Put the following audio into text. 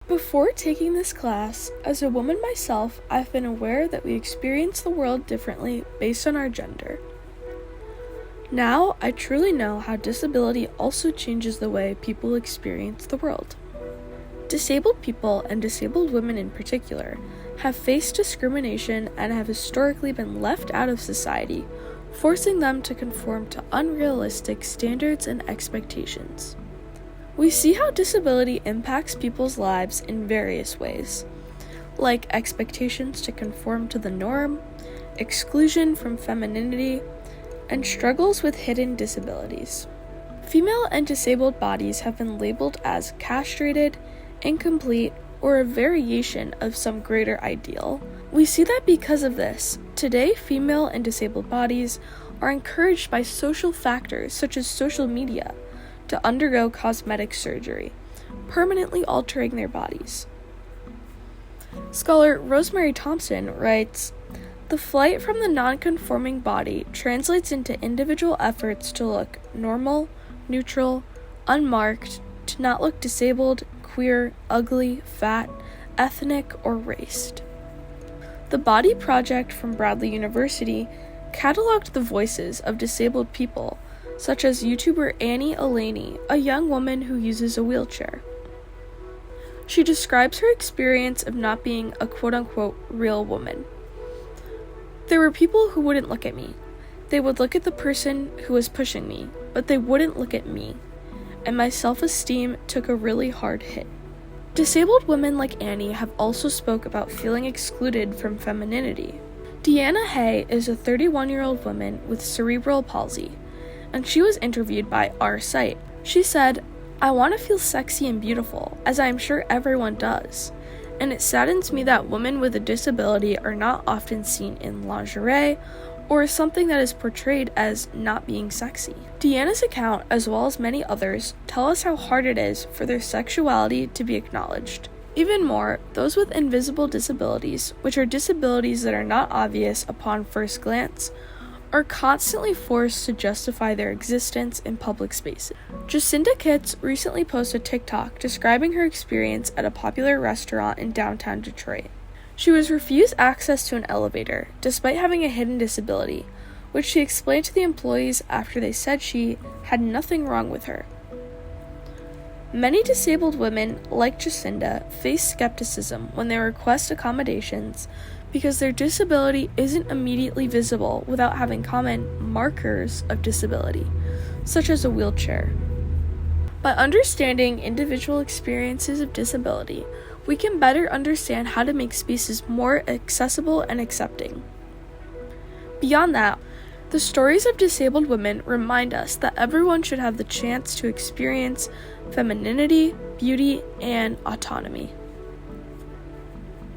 Before taking this class, as a woman myself, I've been aware that we experience the world differently based on our gender. Now, I truly know how disability also changes the way people experience the world. Disabled people, and disabled women in particular, have faced discrimination and have historically been left out of society, forcing them to conform to unrealistic standards and expectations. We see how disability impacts people's lives in various ways, like expectations to conform to the norm, exclusion from femininity, and struggles with hidden disabilities. Female and disabled bodies have been labeled as castrated, incomplete, or a variation of some greater ideal. We see that because of this, today female and disabled bodies are encouraged by social factors such as social media to undergo cosmetic surgery, permanently altering their bodies. Scholar Rosemary Thompson writes, "The flight from the non-conforming body translates into individual efforts to look normal, neutral, unmarked, to not look disabled, queer, ugly, fat, ethnic, or raced." The Body Project from Bradley University cataloged the voices of disabled people, such as YouTuber Annie Elaney, a young woman who uses a wheelchair. She describes her experience of not being a quote-unquote real woman. "There were people who wouldn't look at me. They would look at the person who was pushing me, but they wouldn't look at me, and my self-esteem took a really hard hit." Disabled women like Annie have also spoke about feeling excluded from femininity. Deanna Hay is a 31-year-old woman with cerebral palsy, and she was interviewed by Our Site. She said, "I want to feel sexy and beautiful, as I am sure everyone does, and it saddens me that women with a disability are not often seen in lingerie or something that is portrayed as not being sexy." Deanna's account, as well as many others, tell us how hard it is for their sexuality to be acknowledged. Even more, those with invisible disabilities, which are disabilities that are not obvious upon first glance, are constantly forced to justify their existence in public spaces. Jacinda Kitts recently posted a TikTok describing her experience at a popular restaurant in downtown Detroit. She was refused access to an elevator, despite having a hidden disability, which she explained to the employees after they said she had nothing wrong with her. Many disabled women, like Jacinda, face skepticism when they request accommodations because their disability isn't immediately visible without having common markers of disability, such as a wheelchair. By understanding individual experiences of disability, we can better understand how to make spaces more accessible and accepting. Beyond that, the stories of disabled women remind us that everyone should have the chance to experience femininity, beauty, and autonomy.